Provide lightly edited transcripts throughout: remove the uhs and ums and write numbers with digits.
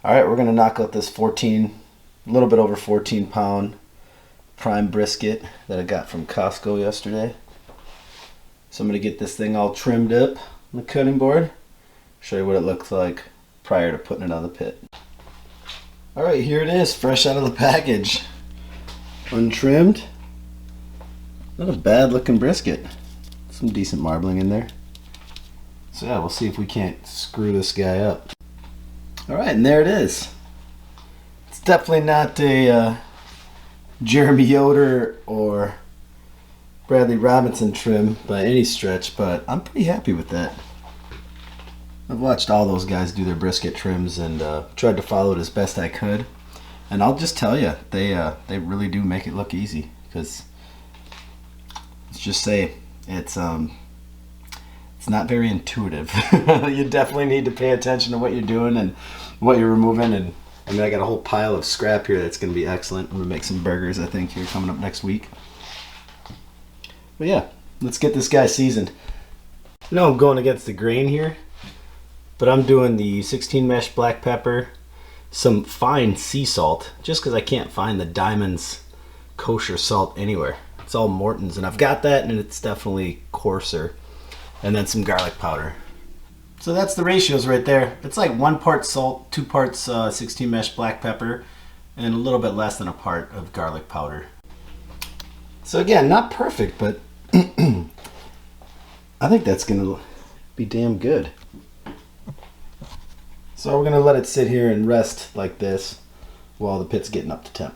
All right, we're gonna knock out this a little bit over 14 pound prime brisket that I got from Costco yesterday. So I'm gonna get this thing all trimmed up on the cutting board, show you what it looks like prior to putting it on the pit. All right, here it is, fresh out of the package, untrimmed. Not a bad looking brisket. Some decent marbling in there. So yeah, we'll see if we can't screw this guy up. All right, and there it is. It's definitely not a Jeremy Yoder or Bradley Robinson trim by any stretch, but I'm pretty happy with that. I've watched all those guys do their brisket trims and tried to follow it as best I could. And I'll just tell you, they really do make it look easy, because let's just say it's not very intuitive. You definitely need to pay attention to what you're doing and what you're removing. And I mean, I got a whole pile of scrap here that's going to be excellent. I'm going to make some burgers, I think, here coming up next week. But yeah, let's get this guy seasoned. You know I'm going against the grain here, but I'm doing the 16 mesh black pepper, some fine sea salt, just because I can't find the Diamond's kosher salt anywhere. It's all Morton's, and I've got that, and it's definitely coarser. And then some garlic powder. So that's the ratios right there. It's like 1 part salt, 2 parts 16 mesh black pepper, and a little bit less than a part of garlic powder. So again, not perfect, but I think that's gonna be damn good. So we're gonna let it sit here and rest like this while the pit's getting up to temp.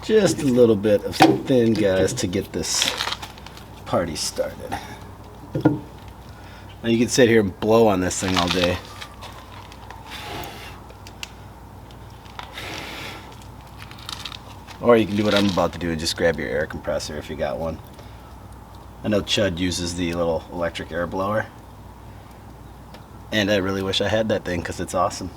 Just a little bit of thin, guys, to get this party started. Now you can sit here and blow on this thing all day. Or you can do what I'm about to do and just grab your air compressor if you got one. I know Chud uses the little electric air blower, and I really wish I had that thing because it's awesome.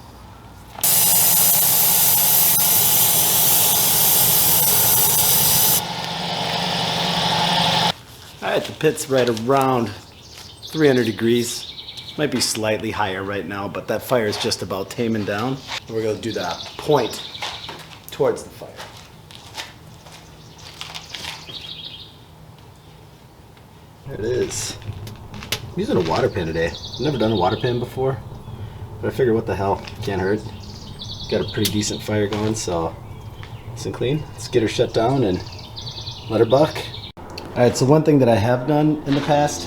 Alright, the pit's right around 300 degrees. Might be slightly higher right now, but that fire is just about taming down. We're going to do the point towards the fire. There it is. I'm using a water pan today. I've never done a water pan before, but I figured what the hell, can't hurt. Got a pretty decent fire going, so nice and clean. Let's get her shut down and let her buck. Alright, so one thing that I have done in the past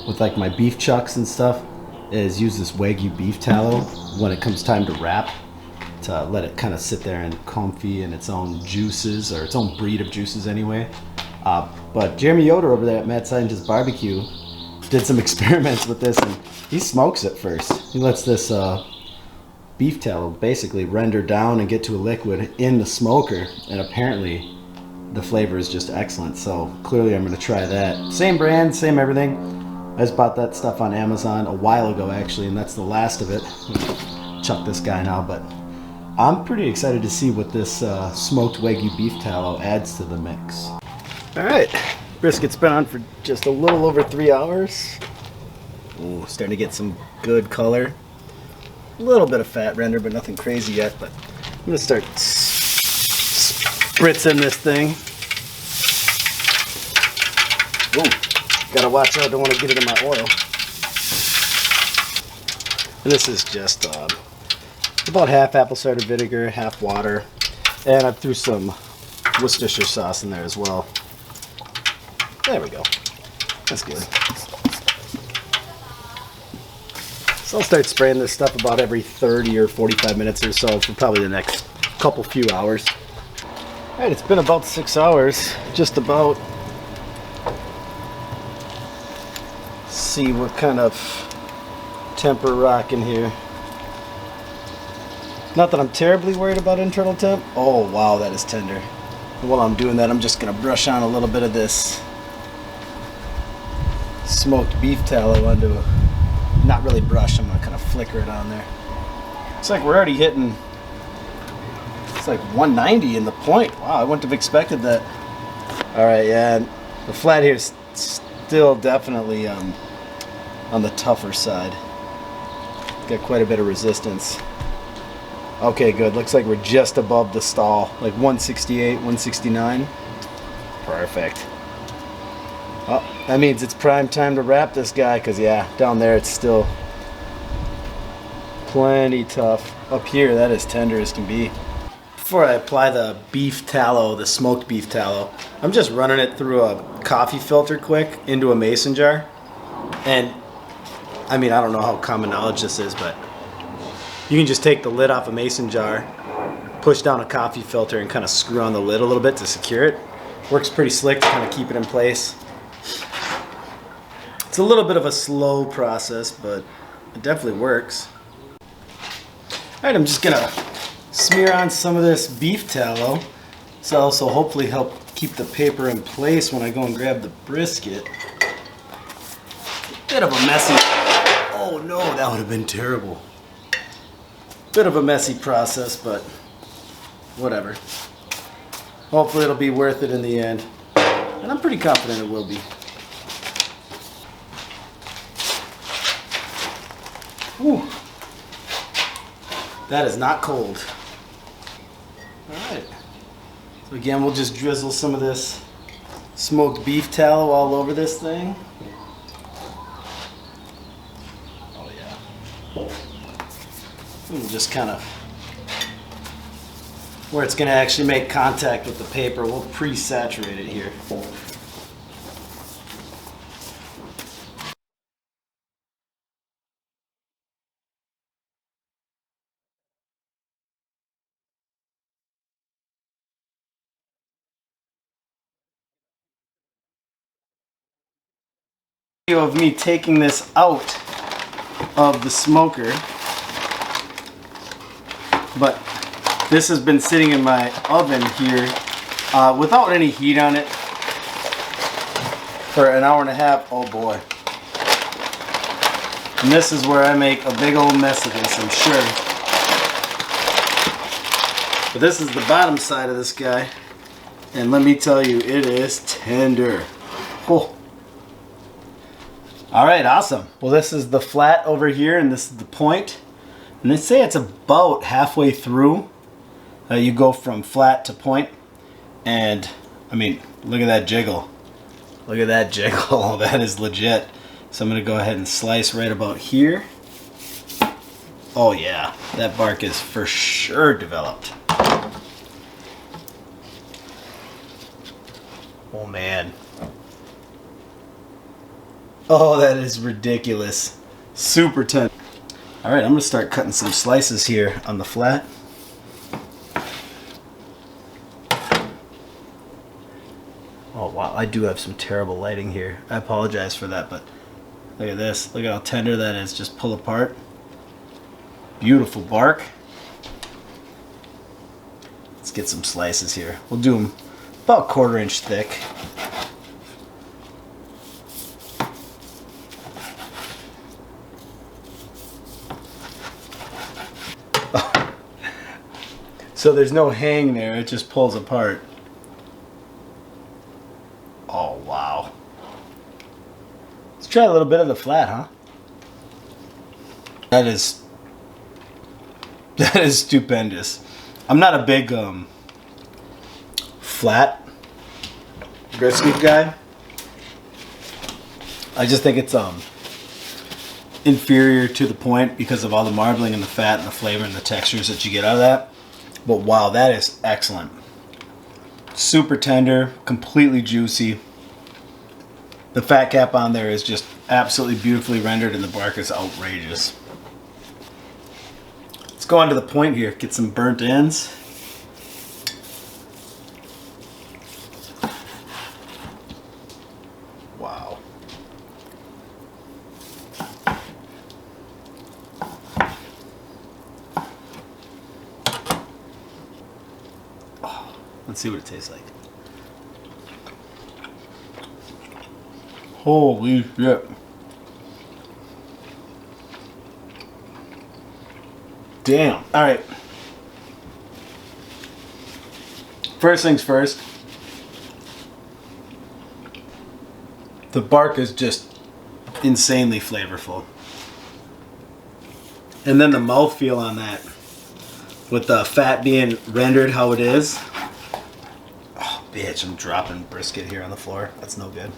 with like my beef chucks and stuff is use this Wagyu beef tallow when it comes time to wrap, to let it kind of sit there and comfy in its own juices, or its own breed of juices anyway. But Jeremy Yoder over there at Mad Scientist Barbecue did some experiments with this, and he smokes it first. He lets this beef tallow basically render down and get to a liquid in the smoker, and apparently the flavor is just excellent. So clearly I'm going to try that. Same brand, same everything. I just bought that stuff on Amazon a while ago actually, and that's the last of it. Chuck this guy now, but I'm pretty excited to see what this smoked Wagyu beef tallow adds to the mix. Alright, brisket's been on for just a little over 3 hours. Ooh, starting to get some good color. A little bit of fat render, but nothing crazy yet. But I'm going to start spritzing this thing. Ooh, gotta watch out, don't want to get it in my oil. And this is just about half apple cider vinegar, half water, and I threw some Worcestershire sauce in there as well. There we go. That's good. So I'll start spraying this stuff about every 30 or 45 minutes or so for probably the next few hours. Alright, it's been about 6 hours, just about. See what kind of temp we're rocking here. Not that I'm terribly worried about internal temp. Oh wow, that is tender. And while I'm doing that, I'm just going to brush on a little bit of this smoked beef tallow onto not really brush, I'm going to kind of flicker it on there. Looks like we're already hitting It's like 190 in the point. Wow, I wouldn't have expected that. All right, yeah, the flat here is still definitely on the tougher side. Got quite a bit of resistance. Okay, good. Looks like we're just above the stall, like 168, 169. Perfect. Oh, that means it's prime time to wrap this guy, because yeah, down there it's still plenty tough. Up here, that is tender as can be. Before I apply the beef tallow, the smoked beef tallow, I'm just running it through a coffee filter quick into a mason jar. And I mean, I don't know how common knowledge this is, but you can just take the lid off a mason jar, push down a coffee filter, and kind of screw on the lid a little bit to secure it. Works pretty slick to kind of keep it in place. It's a little bit of a slow process, but it definitely works. Alright, I'm just gonna smear on some of this beef tallow. This will also hopefully help keep the paper in place when I go and grab the brisket. Bit of a messy, oh no, that would have been terrible. Bit of a messy process, but whatever. Hopefully it'll be worth it in the end. And I'm pretty confident it will be. Whew. That is not cold. Alright. So again, we'll just drizzle some of this smoked beef tallow all over this thing. Oh yeah. And we'll just kind of, where it's going to actually make contact with the paper, we'll pre-saturate it here. Of me taking this out of the smoker, but this has been sitting in my oven here without any heat on it for an hour and a half. Oh boy. And this is where I make a big old mess of this, I'm sure. But this is the bottom side of this guy, and let me tell you, it is tender. Oh. Alright, awesome. Well, this is the flat over here, and this is the point. And they say it's about halfway through. You go from flat to point. And, I mean, look at that jiggle. Look at that jiggle. That is legit. So I'm going to go ahead and slice right about here. Oh yeah, that bark is for sure developed. Oh man. Oh, that is ridiculous. Super tender. Alright, I'm going to start cutting some slices here on the flat. Oh wow, I do have some terrible lighting here. I apologize for that, but look at this. Look at how tender that is. Just pull apart. Beautiful bark. Let's get some slices here. We'll do them about 1/4 inch thick. So there's no hang there, it just pulls apart. Oh wow. Let's try a little bit of the flat, huh? That is stupendous. I'm not a big flat brisket guy. I just think it's inferior to the point because of all the marbling and the fat and the flavor and the textures that you get out of that. But wow, that is excellent. Super tender, completely juicy. The fat cap on there is just absolutely beautifully rendered, and the bark is outrageous. Let's go on to the point here, get some burnt ends. Wow. Oh, let's see what it tastes like. Holy shit. Damn. Alright. First things first. The bark is just insanely flavorful. And then the mouthfeel on that, with the fat being rendered how it is. Oh, bitch, I'm dropping brisket here on the floor. That's no good.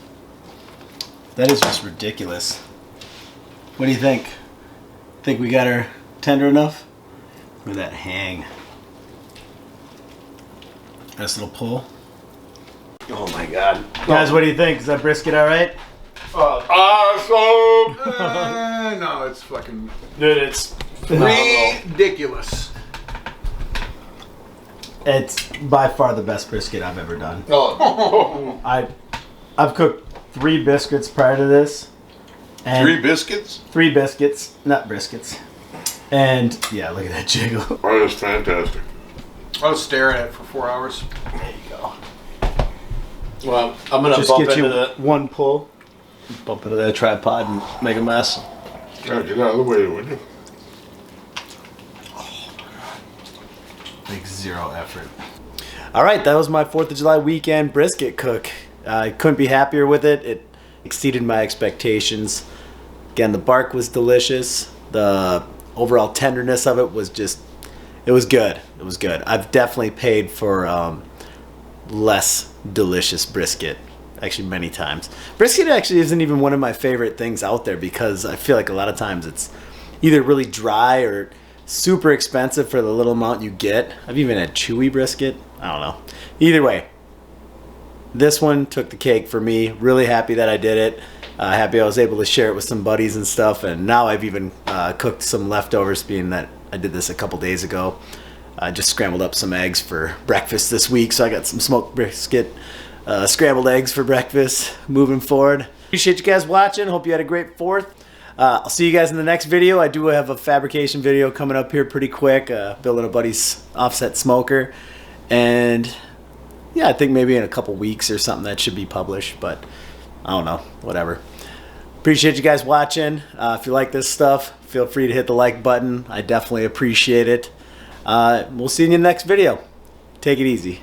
That is just ridiculous. What do you think? Think we got her tender enough? Look at that hang. Nice little pull. Oh my god. Guys, what do you think? Is that brisket alright? Awesome! No, it's fucking... Dude, it's ridiculous. It's by far the best brisket I've ever done. Oh. I've cooked 3 biscuits prior to this. And 3 biscuits? 3 biscuits, not briskets. And yeah, look at that jiggle. Oh, that's fantastic. I was staring at it for 4 hours. There you go. Well, I'm gonna Just bump get you into the one pull, bump into that tripod and make a mess. Yeah, get out of the way, would you? Like 0 effort. All right, that was my 4th of July weekend brisket cook. I couldn't be happier with it. It exceeded my expectations. Again, the bark was delicious. The overall tenderness of it was just, it was good. It was good. I've definitely paid for less delicious brisket, actually many times. Brisket actually isn't even one of my favorite things out there because I feel like a lot of times it's either really dry or super expensive for the little amount you get. I've even had chewy brisket. I don't know. Either way, this one took the cake for me. Really happy that I did it. Happy I was able to share it with some buddies and stuff. And now I've even cooked some leftovers, being that I did this a couple days ago. I just scrambled up some eggs for breakfast this week. So I got some smoked brisket, scrambled eggs for breakfast moving forward. Appreciate you guys watching. Hope you had a great 4th. I'll see you guys in the next video. I do have a fabrication video coming up here pretty quick. Building a buddy's offset smoker. And yeah, I think maybe in a couple weeks or something that should be published. But I don't know. Whatever. Appreciate you guys watching. If you like this stuff, feel free to hit the like button. I definitely appreciate it. We'll see you in the next video. Take it easy.